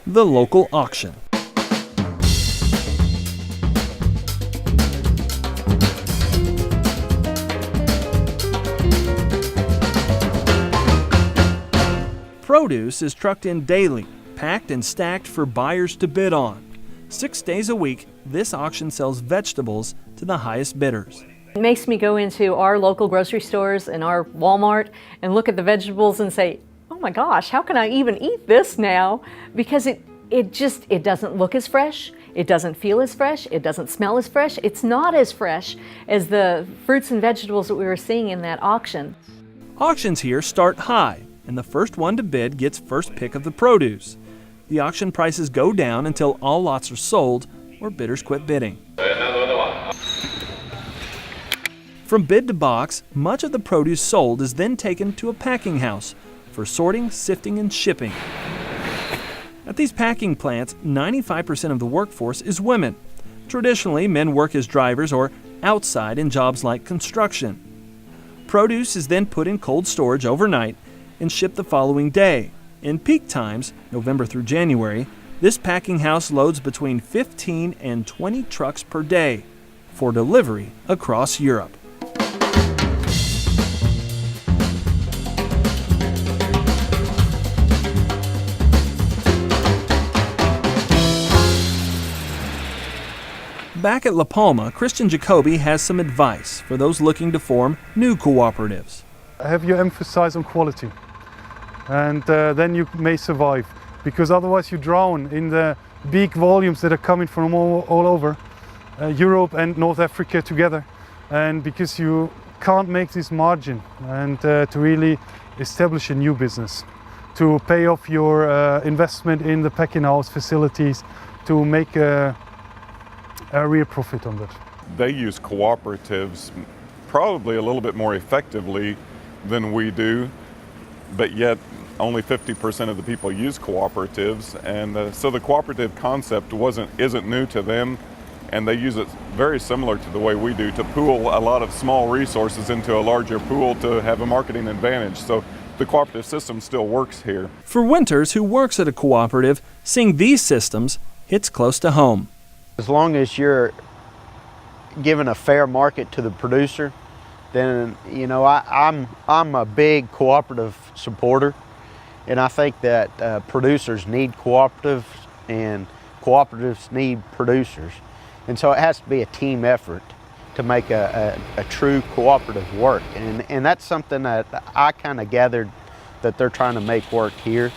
The local auction. Produce is trucked in daily, packed and stacked for buyers to bid on. 6 days a week, this auction sells vegetables to the highest bidders. It makes me go into our local grocery stores and our Walmart and look at the vegetables and say, oh my gosh, how can I even eat this now? Because it doesn't look as fresh, it doesn't feel as fresh, it doesn't smell as fresh. It's not as fresh as the fruits and vegetables that we were seeing in that auction. Auctions here start high, and the first one to bid gets first pick of the produce. The auction prices go down until all lots are sold or bidders quit bidding. From bid to box, much of the produce sold is then taken to a packing house for sorting, sifting, and shipping. At these packing plants, 95% of the workforce is women. Traditionally, men work as drivers or outside in jobs like construction. Produce is then put in cold storage overnight and shipped the following day. In peak times, November through January, this packing house loads between 15 and 20 trucks per day for delivery across Europe. Back at La Palma, Christian Jacoby has some advice for those looking to form new cooperatives. Have you emphasize on quality, and then you may survive, because otherwise you drown in the big volumes that are coming from all over Europe and North Africa together, and because you can't make this margin and to really establish a new business, to pay off your investment in the packing house facilities, to make a real profit on that. They use cooperatives probably a little bit more effectively than we do, but yet only 50% of the people use cooperatives, and so the cooperative concept isn't new to them, and they use it very similar to the way we do, to pool a lot of small resources into a larger pool to have a marketing advantage. So the cooperative system still works here. For Winters, who works at a cooperative, seeing these systems hits close to home. As long as you're giving a fair market to the producer, then I'm a big cooperative supporter, and I think that producers need cooperatives and cooperatives need producers, and so it has to be a team effort to make a true cooperative work, and that's something that I kind of gathered that they're trying to make work here.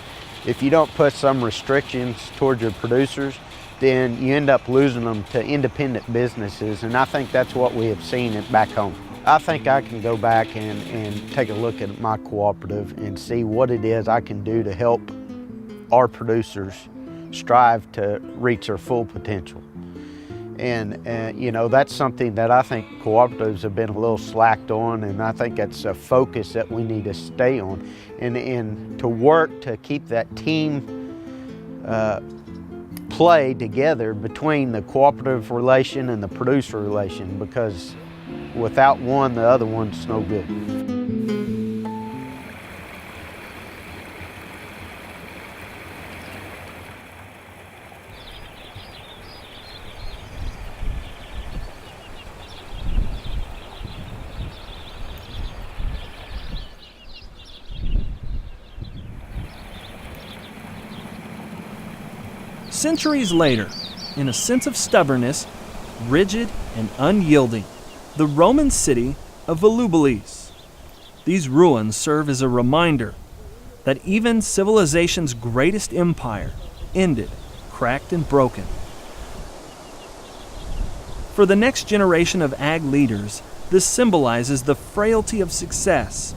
If you don't put some restrictions towards your producers, then you end up losing them to independent businesses, and I think that's what we have seen back home. I think I can go back and take a look at my cooperative and see what it is I can do to help our producers strive to reach their full potential. And that's something that I think cooperatives have been a little slacked on, and I think that's a focus that we need to stay on and to work to keep that team play together between the cooperative relation and the producer relation, because without one, the other one's no good. Centuries later, in a sense of stubbornness, rigid and unyielding, the Roman city of Volubilis. These ruins serve as a reminder that even civilization's greatest empire ended cracked and broken. For the next generation of ag leaders, this symbolizes the frailty of success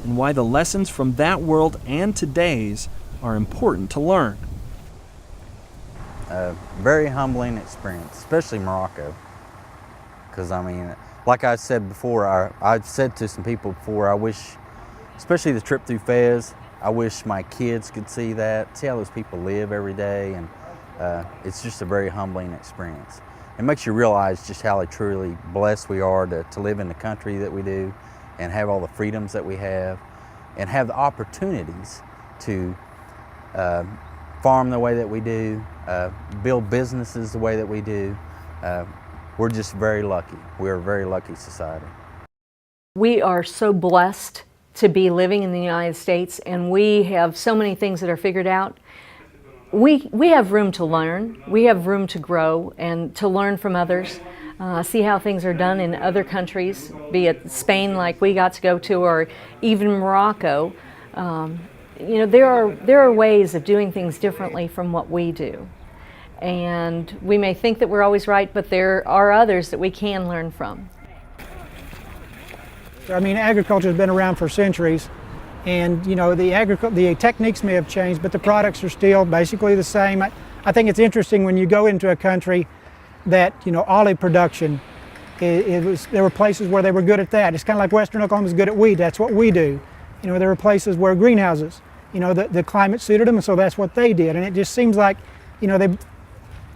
and why the lessons from that world and today's are important to learn. A very humbling experience, especially Morocco, because like I said before, I've said to some people before, I wish, especially the trip through Fez, I wish my kids could see that, see how those people live every day, and it's just a very humbling experience. It makes you realize just how truly blessed we are to live in the country that we do and have all the freedoms that we have and have the opportunities to farm the way that we do, build businesses the way that we do. We're just very lucky. We're a very lucky society. We are so blessed to be living in the United States, and we have so many things that are figured out. We have room to learn, we have room to grow and to learn from others, see how things are done in other countries, be it Spain like we got to go to, or even Morocco. You know, there are ways of doing things differently from what we do. And we may think that we're always right, but there are others that we can learn from. I mean, agriculture has been around for centuries, and you know, the techniques may have changed, but the products are still basically the same. I think it's interesting when you go into a country that, you know, olive production, there were places where they were good at that. It's kind of like Western Oklahoma is good at wheat. That's what we do. You know, there were places where greenhouses, you know, the climate suited them, and so that's what they did. And it just seems like, you know,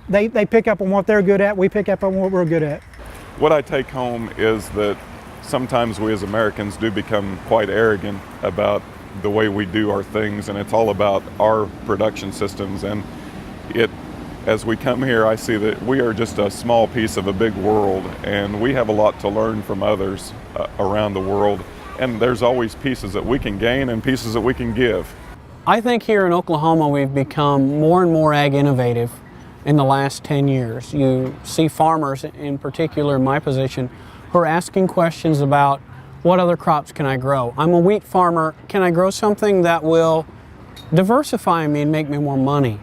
they pick up on what they're good at. We pick up on what we're good at. What I take home is that sometimes we as Americans do become quite arrogant about the way we do our things, and it's all about our production systems. And as we come here, I see that we are just a small piece of a big world, and we have a lot to learn from others around the world. And there's always pieces that we can gain and pieces that we can give. I think here in Oklahoma we've become more and more ag innovative in the last 10 years. You see farmers, in particular in my position, who are asking questions about what other crops can I grow? I'm a wheat farmer, can I grow something that will diversify me and make me more money?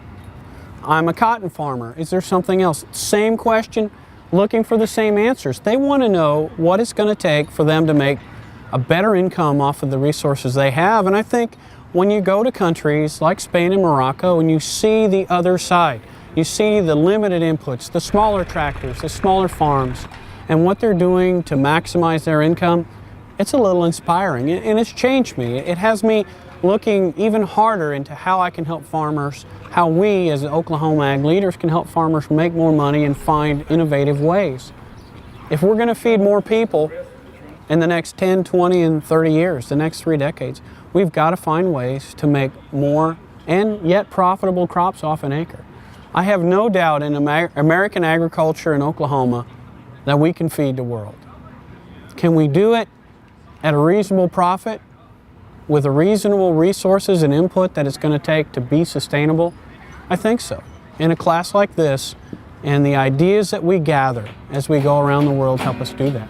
I'm a cotton farmer, is there something else? Same question, looking for the same answers. They want to know what it's going to take for them to make a better income off of the resources they have. And I think when you go to countries like Spain and Morocco and you see the other side, you see the limited inputs, the smaller tractors, the smaller farms, and what they're doing to maximize their income, it's a little inspiring, and it's changed me. It has me looking even harder into how I can help farmers, how we as Oklahoma ag leaders can help farmers make more money and find innovative ways. If we're going to feed more people in the next 10, 20, and 30 years, the next 3 decades, we've got to find ways to make more and yet profitable crops off an acre. I have no doubt in American agriculture in Oklahoma that we can feed the world. Can we do it at a reasonable profit with the reasonable resources and input that it's going to take to be sustainable? I think so. In a class like this, and the ideas that we gather as we go around the world help us do that.